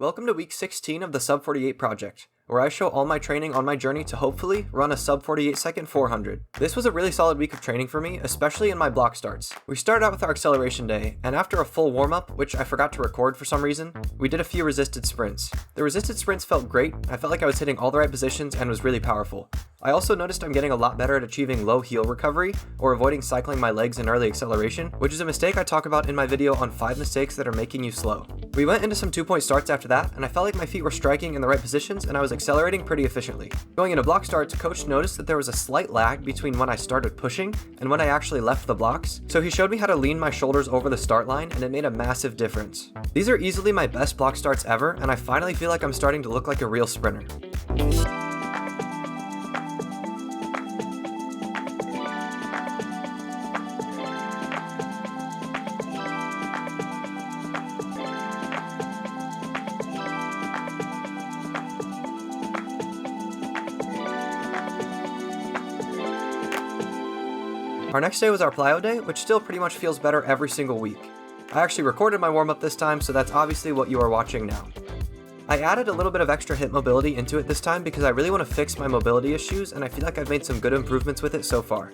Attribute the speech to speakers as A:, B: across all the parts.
A: Welcome to week 16 of the Sub 48 project, where I show all my training on my journey to hopefully run a sub 48 second 400. This was a really solid week of training for me, especially in my block starts. We started out with our acceleration day, and after a full warm-up, which I forgot to record for some reason, we did a few resisted sprints. The resisted sprints felt great. I felt like I was hitting all the right positions and was really powerful. I also noticed I'm getting a lot better at achieving low heel recovery or avoiding cycling my legs in early acceleration, which is a mistake I talk about in my video on 5 mistakes that are making you slow. We went into some 2-point starts after that, and I felt like my feet were striking in the right positions and I was accelerating pretty efficiently. Going into block starts, coach noticed that there was a slight lag between when I started pushing and when I actually left the blocks, so he showed me how to lean my shoulders over the start line, and it made a massive difference. These are easily my best block starts ever, and I finally feel like I'm starting to look like a real sprinter. Our next day was our plyo day, which still pretty much feels better every single week. I actually recorded my warm-up this time, so that's obviously what you are watching now. I added a little bit of extra hip mobility into it this time because I really want to fix my mobility issues, and I feel like I've made some good improvements with it so far.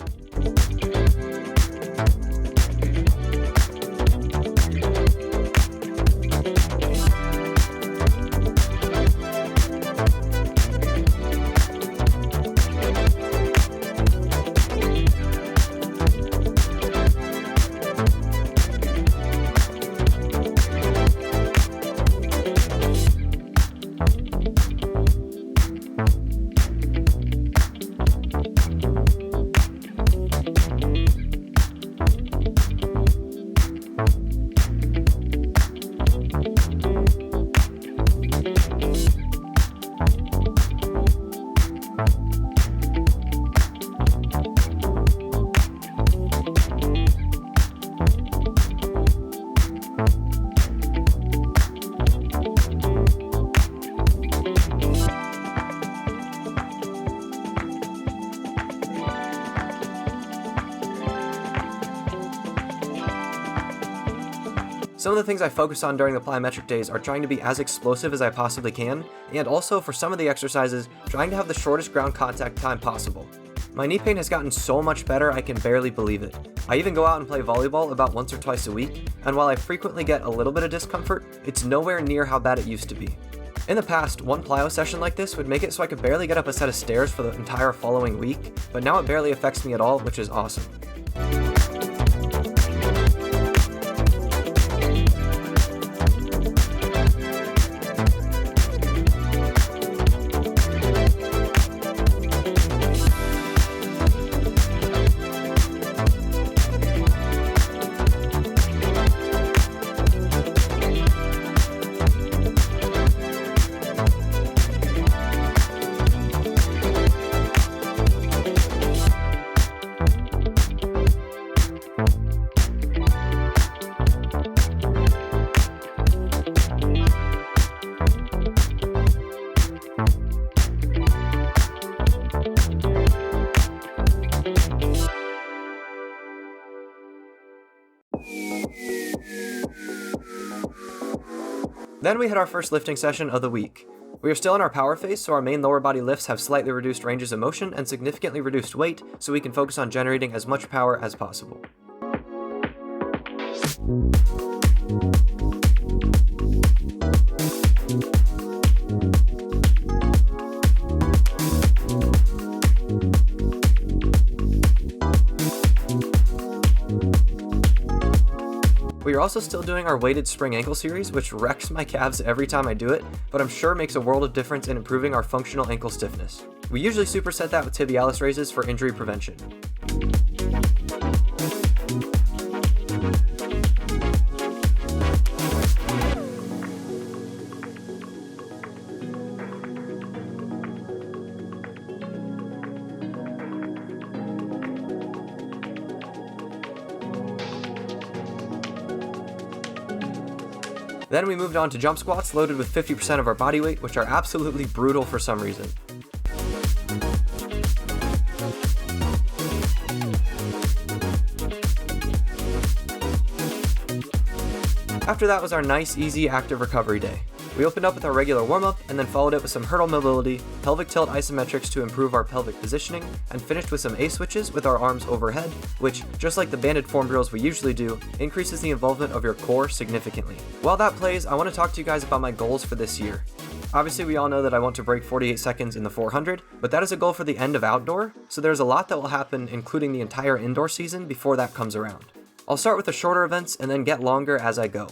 A: Some of the things I focus on during the plyometric days are trying to be as explosive as I possibly can, and also for some of the exercises, trying to have the shortest ground contact time possible. My knee pain has gotten so much better I can barely believe it. I even go out and play volleyball about once or twice a week, and while I frequently get a little bit of discomfort, it's nowhere near how bad it used to be. In the past, one plyo session like this would make it so I could barely get up a set of stairs for the entire following week, but now it barely affects me at all, which is awesome. Then we hit our first lifting session of the week. We are still in our power phase, so our main lower body lifts have slightly reduced ranges of motion and significantly reduced weight, so we can focus on generating as much power as possible. We are also still doing our weighted spring ankle series, which wrecks my calves every time I do it, but I'm sure makes a world of difference in improving our functional ankle stiffness. We usually superset that with tibialis raises for injury prevention. Then we moved on to jump squats loaded with 50% of our body weight, which are absolutely brutal for some reason. After that was our nice, easy, active recovery day. We opened up with our regular warm-up and then followed it with some hurdle mobility, pelvic tilt isometrics to improve our pelvic positioning, and finished with some A-switches with our arms overhead, which, just like the banded form drills we usually do, increases the involvement of your core significantly. While that plays, I want to talk to you guys about my goals for this year. Obviously, we all know that I want to break 48 seconds in the 400, but that is a goal for the end of outdoor, so there's a lot that will happen, including the entire indoor season, before that comes around. I'll start with the shorter events and then get longer as I go.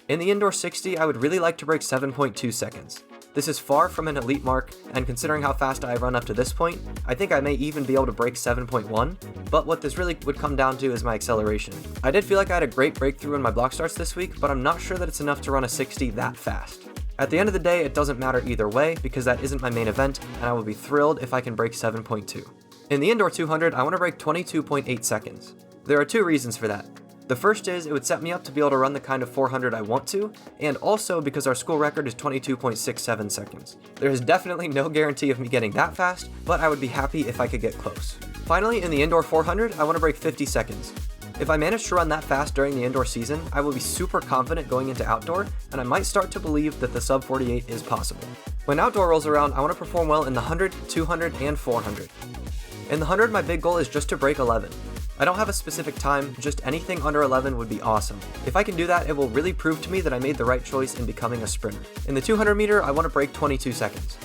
A: In the indoor 60, I would really like to break 7.2 seconds. This is far from an elite mark, and considering how fast I have run up to this point, I think I may even be able to break 7.1, but what this really would come down to is my acceleration. I did feel like I had a great breakthrough in my block starts this week, but I'm not sure that it's enough to run a 60 that fast. At the end of the day, it doesn't matter either way, because that isn't my main event, and I will be thrilled if I can break 7.2. In the indoor 200, I want to break 22.8 seconds. There are two reasons for that. The first is it would set me up to be able to run the kind of 400 I want to, and also because our school record is 22.67 seconds. There is definitely no guarantee of me getting that fast, but I would be happy if I could get close. Finally, in the indoor 400, I want to break 50 seconds. If I manage to run that fast during the indoor season, I will be super confident going into outdoor, and I might start to believe that the sub 48 is possible. When outdoor rolls around, I want to perform well in the 100, 200, and 400. In the 100, my big goal is just to break 11. I don't have a specific time, just anything under 11 would be awesome. If I can do that, it will really prove to me that I made the right choice in becoming a sprinter. In the 200 meter, I want to break 22 seconds.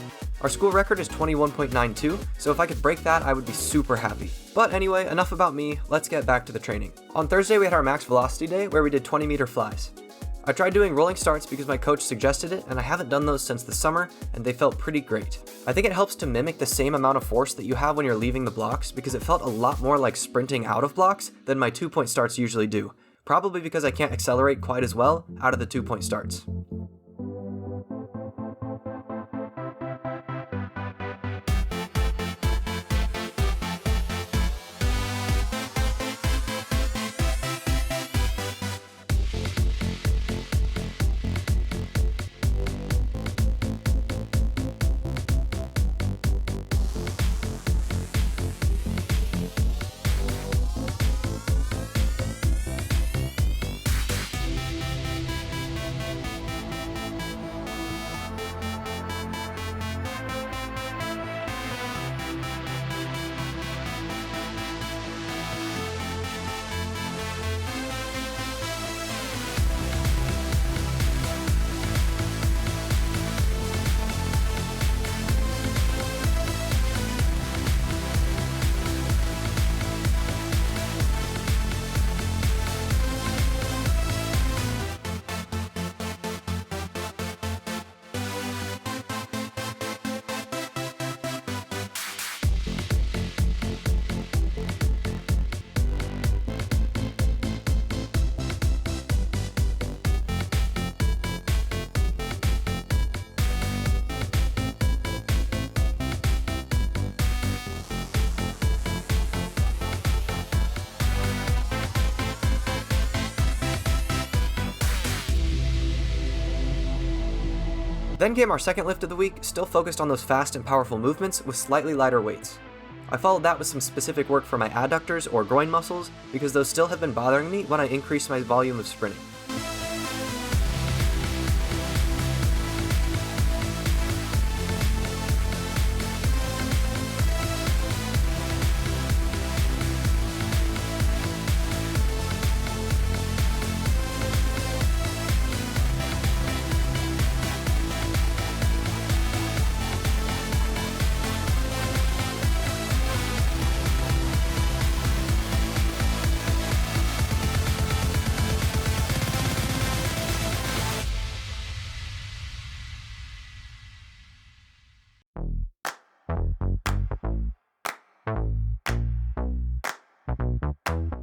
A: Our school record is 21.92, so if I could break that, I would be super happy. But anyway, enough about me, let's get back to the training. On Thursday, we had our max velocity day where we did 20 meter flies. I tried doing rolling starts because my coach suggested it, and I haven't done those since the summer, and they felt pretty great. I think it helps to mimic the same amount of force that you have when you're leaving the blocks because it felt a lot more like sprinting out of blocks than my 2-point starts usually do, probably because I can't accelerate quite as well out of the 2-point starts. Then came our second lift of the week, still focused on those fast and powerful movements with slightly lighter weights. I followed that with some specific work for my adductors or groin muscles because those still have been bothering me when I increased my volume of sprinting.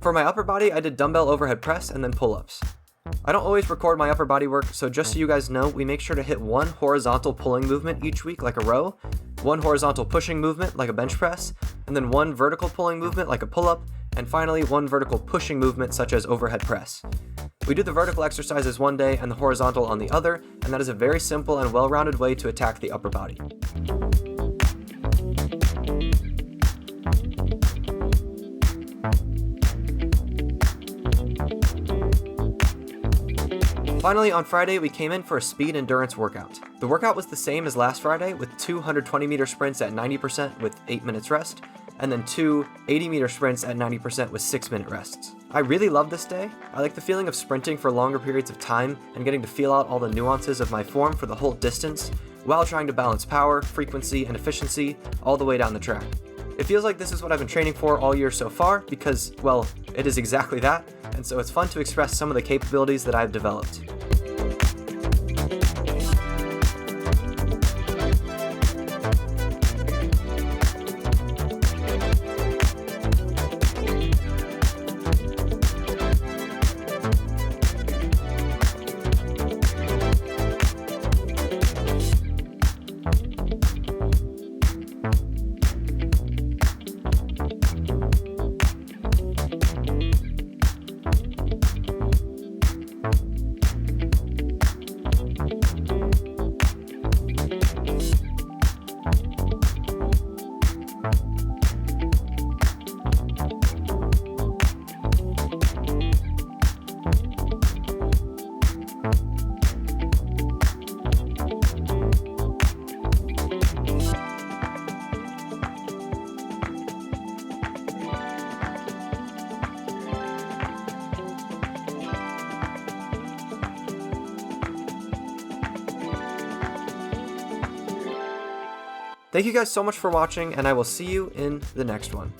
A: For my upper body, I did dumbbell overhead press and then pull-ups. I don't always record my upper body work, so just so you guys know, we make sure to hit one horizontal pulling movement each week like a row, one horizontal pushing movement like a bench press, and then one vertical pulling movement like a pull-up, and finally one vertical pushing movement such as overhead press. We do the vertical exercises one day and the horizontal on the other, and that is a very simple and well-rounded way to attack the upper body. Finally, on Friday, we came in for a speed endurance workout. The workout was the same as last Friday, with 2 120-meter sprints at 90% with 8 minutes rest, and then 2 80-meter sprints at 90% with 6-minute rests. I really love this day. I like the feeling of sprinting for longer periods of time and getting to feel out all the nuances of my form for the whole distance, while trying to balance power, frequency, and efficiency all the way down the track. It feels like this is what I've been training for all year so far because, well, it is exactly that, and so it's fun to express some of the capabilities that I've developed. Thank you guys so much for watching, and I will see you in the next one.